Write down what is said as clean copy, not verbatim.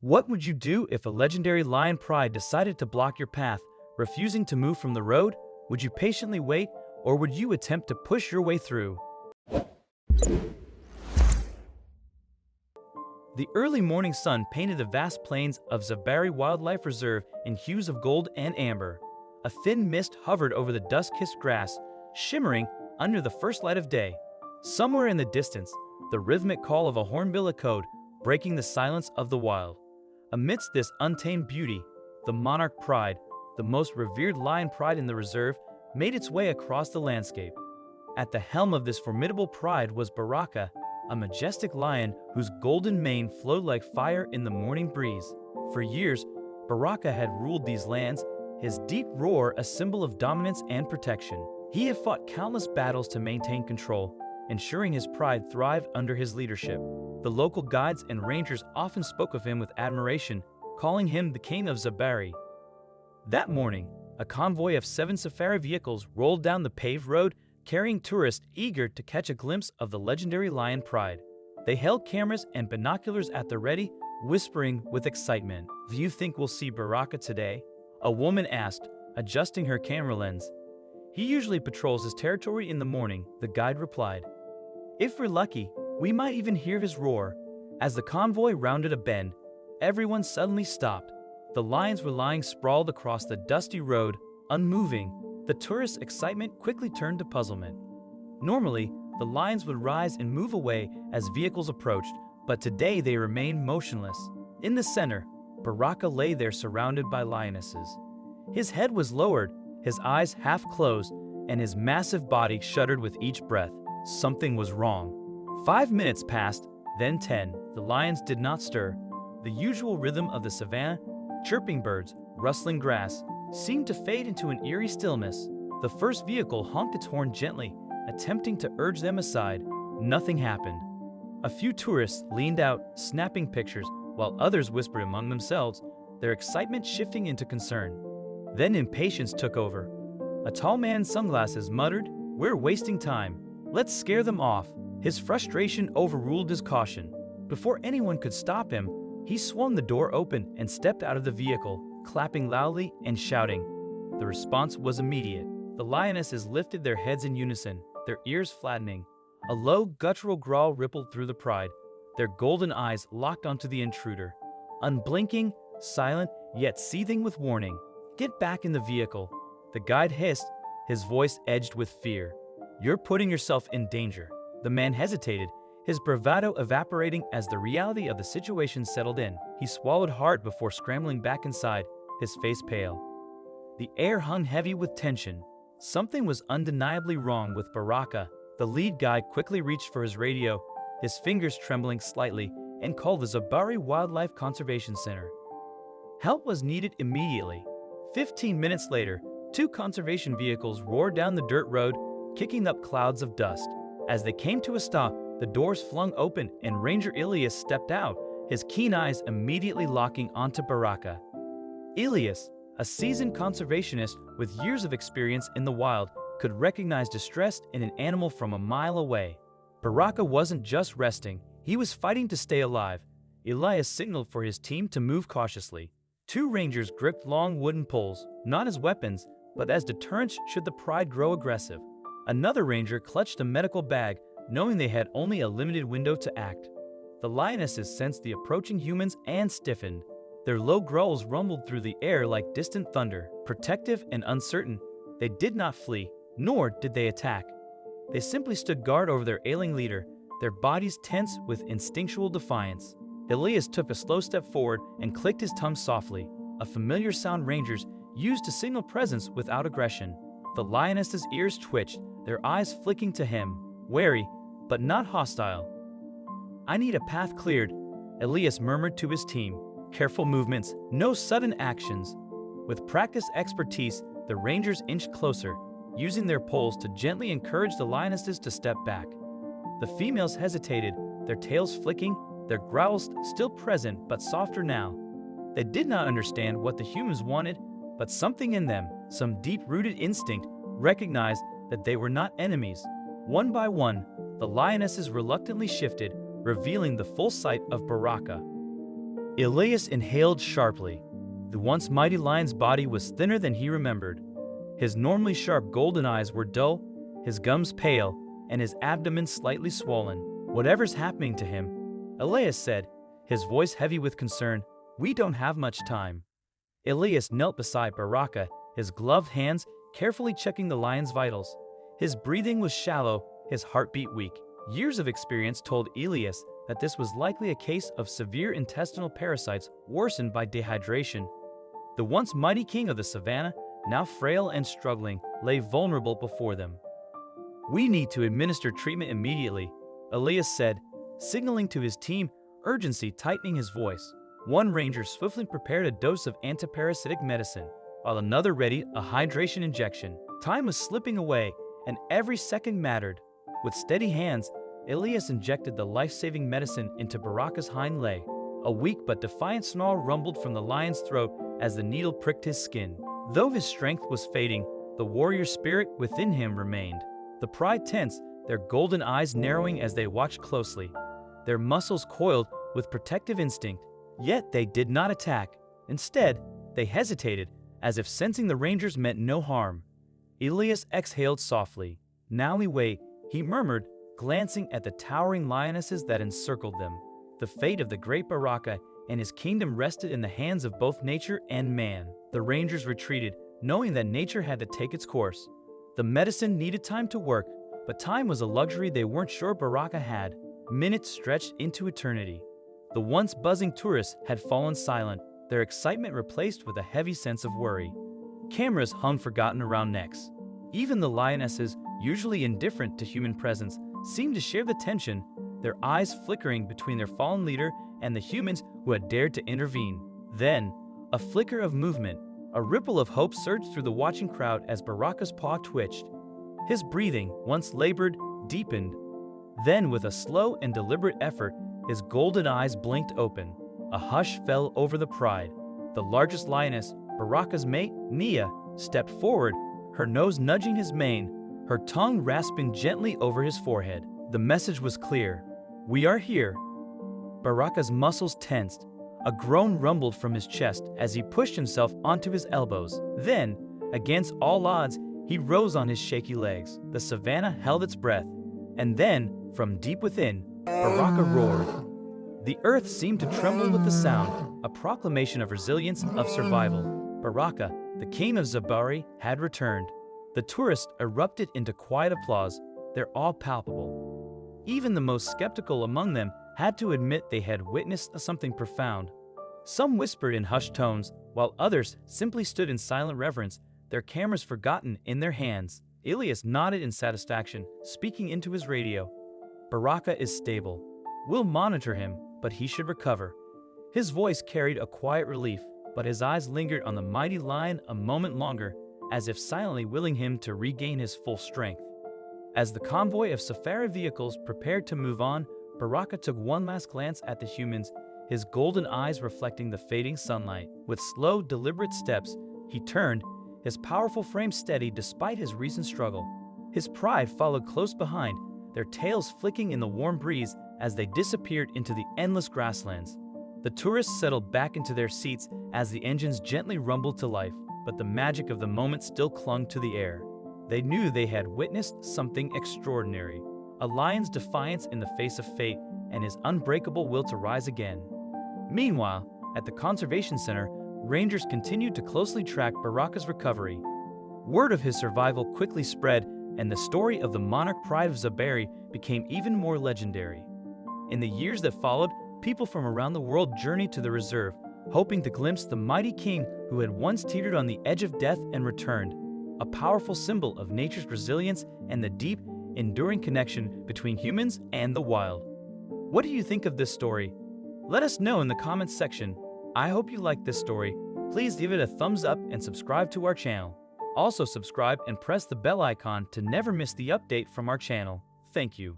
What would you do if a legendary lion pride decided to block your path, refusing to move from the road? Would you patiently wait, or would you attempt to push your way through? The early morning sun painted the vast plains of Zabari Wildlife Reserve in hues of gold and amber. A thin mist hovered over the dust-kissed grass, shimmering under the first light of day. Somewhere in the distance, the rhythmic call of a hornbill echoed, breaking the silence of the wild. Amidst this untamed beauty, the monarch pride, the most revered lion pride in the reserve, made its way across the landscape. At the helm of this formidable pride was Baraka, a majestic lion whose golden mane flowed like fire in the morning breeze. For years, Baraka had ruled these lands, his deep roar a symbol of dominance and protection. He had fought countless battles to maintain control, ensuring his pride thrived under his leadership. The local guides and rangers often spoke of him with admiration, calling him the king of Zabari. That morning, a convoy of 7 safari vehicles rolled down the paved road, carrying tourists eager to catch a glimpse of the legendary lion pride. They held cameras and binoculars at the ready, whispering with excitement. "Do you think we'll see Baraka today?" a woman asked, adjusting her camera lens. "He usually patrols his territory in the morning," the guide replied. "If we're lucky, we might even hear his roar." As the convoy rounded a bend, everyone suddenly stopped. The lions were lying sprawled across the dusty road, unmoving. The tourists' excitement quickly turned to puzzlement. Normally, the lions would rise and move away as vehicles approached, but today they remained motionless. In the center, Baraka lay there surrounded by lionesses. His head was lowered, his eyes half closed, and his massive body shuddered with each breath. Something was wrong. 5 minutes passed, then 10. The lions did not stir. The usual rhythm of the savannah, chirping birds, rustling grass, seemed to fade into an eerie stillness. The first vehicle honked its horn gently, attempting to urge them aside. Nothing happened. A few tourists leaned out, snapping pictures, while others whispered among themselves, their excitement shifting into concern. Then impatience took over. A tall man in sunglasses muttered, "We're wasting time. Let's scare them off." His frustration overruled his caution. Before anyone could stop him, he swung the door open and stepped out of the vehicle, clapping loudly and shouting. The response was immediate. The lionesses lifted their heads in unison, their ears flattening. A low, guttural growl rippled through the pride, their golden eyes locked onto the intruder. Unblinking, silent, yet seething with warning. "Get back in the vehicle," the guide hissed, his voice edged with fear. "You're putting yourself in danger." The man hesitated, his bravado evaporating as the reality of the situation settled in. He swallowed hard before scrambling back inside, his face pale. The air hung heavy with tension. Something was undeniably wrong with Baraka. The lead guide quickly reached for his radio, his fingers trembling slightly, and called the Zabari Wildlife Conservation Center. Help was needed immediately. 15 minutes later, 2 conservation vehicles roared down the dirt road, kicking up clouds of dust. As they came to a stop, the doors flung open and Ranger Ilias stepped out, his keen eyes immediately locking onto Baraka. Ilias, a seasoned conservationist with years of experience in the wild, could recognize distress in an animal from a mile away. Baraka wasn't just resting, he was fighting to stay alive. Elias signaled for his team to move cautiously. 2 rangers gripped long wooden poles, not as weapons, but as deterrents should the pride grow aggressive. Another ranger clutched a medical bag, knowing they had only a limited window to act. The lionesses sensed the approaching humans and stiffened. Their low growls rumbled through the air like distant thunder. Protective and uncertain, they did not flee, nor did they attack. They simply stood guard over their ailing leader, their bodies tense with instinctual defiance. Elias took a slow step forward and clicked his tongue softly, a familiar sound rangers used to signal presence without aggression. The lioness's ears twitched, their eyes flicking to him, wary, but not hostile. "I need a path cleared," Elias murmured to his team. Careful movements, no sudden actions. With practiced expertise, the rangers inched closer, using their poles to gently encourage the lionesses to step back. The females hesitated, their tails flicking, their growls still present but softer now. They did not understand what the humans wanted, but something in them, some deep-rooted instinct, recognized that they were not enemies. One by one, the lionesses reluctantly shifted, revealing the full sight of Baraka. Elias inhaled sharply. The once mighty lion's body was thinner than he remembered. His normally sharp golden eyes were dull, his gums pale, and his abdomen slightly swollen. "Whatever's happening to him," Elias said, his voice heavy with concern, "we don't have much time." Elias knelt beside Baraka, his gloved hands carefully checking the lion's vitals. His breathing was shallow, his heartbeat weak. Years of experience told Elias that this was likely a case of severe intestinal parasites worsened by dehydration. The once mighty king of the savannah, now frail and struggling, lay vulnerable before them. "We need to administer treatment immediately," Elias said, signaling to his team, urgency tightening his voice. One ranger swiftly prepared a dose of antiparasitic medicine, while another readied a hydration injection. Time was slipping away, and every second mattered. With steady hands, Elias injected the life-saving medicine into Baraka's hind leg. A weak but defiant snarl rumbled from the lion's throat as the needle pricked his skin. Though his strength was fading, the warrior spirit within him remained. The pride tensed, their golden eyes narrowing as they watched closely. Their muscles coiled with protective instinct, yet they did not attack. Instead, they hesitated, as if sensing the rangers meant no harm. Elias exhaled softly. "Now we wait," he murmured, glancing at the towering lionesses that encircled them. The fate of the great Baraka and his kingdom rested in the hands of both nature and man. The rangers retreated, knowing that nature had to take its course. The medicine needed time to work, but time was a luxury they weren't sure Baraka had. Minutes stretched into eternity. The once buzzing tourists had fallen silent, their excitement replaced with a heavy sense of worry. Cameras hung forgotten around necks. Even the lionesses, usually indifferent to human presence, seemed to share the tension, their eyes flickering between their fallen leader and the humans who had dared to intervene. Then, a flicker of movement, a ripple of hope surged through the watching crowd as Baraka's paw twitched. His breathing, once labored, deepened. Then, with a slow and deliberate effort, his golden eyes blinked open. A hush fell over the pride. The largest lioness, Baraka's mate, Nia, stepped forward, her nose nudging his mane, her tongue rasping gently over his forehead. The message was clear. "We are here." Baraka's muscles tensed. A groan rumbled from his chest as he pushed himself onto his elbows. Then, against all odds, he rose on his shaky legs. The savannah held its breath. And then, from deep within, Baraka roared. The earth seemed to tremble with the sound, a proclamation of resilience, of survival. Baraka, the king of Zabari, had returned. The tourists erupted into quiet applause, their awe palpable. Even the most skeptical among them had to admit they had witnessed something profound. Some whispered in hushed tones, while others simply stood in silent reverence, their cameras forgotten in their hands. Elias nodded in satisfaction, speaking into his radio. "Baraka is stable. We'll monitor him, but he should recover." His voice carried a quiet relief, but his eyes lingered on the mighty lion a moment longer, as if silently willing him to regain his full strength. As the convoy of safari vehicles prepared to move on, Baraka took one last glance at the humans, his golden eyes reflecting the fading sunlight. With slow, deliberate steps, he turned, his powerful frame steady despite his recent struggle. His pride followed close behind, their tails flicking in the warm breeze as they disappeared into the endless grasslands. The tourists settled back into their seats as the engines gently rumbled to life, but the magic of the moment still clung to the air. They knew they had witnessed something extraordinary, a lion's defiance in the face of fate and his unbreakable will to rise again. Meanwhile, at the conservation center, rangers continued to closely track Baraka's recovery. Word of his survival quickly spread, and the story of the monarch pride of Zabari became even more legendary. In the years that followed, people from around the world journeyed to the reserve, hoping to glimpse the mighty king who had once teetered on the edge of death and returned, a powerful symbol of nature's resilience and the deep, enduring connection between humans and the wild. What do you think of this story? Let us know in the comments section. I hope you liked this story. Please give it a thumbs up and subscribe to our channel. Also subscribe and press the bell icon to never miss the update from our channel. Thank you.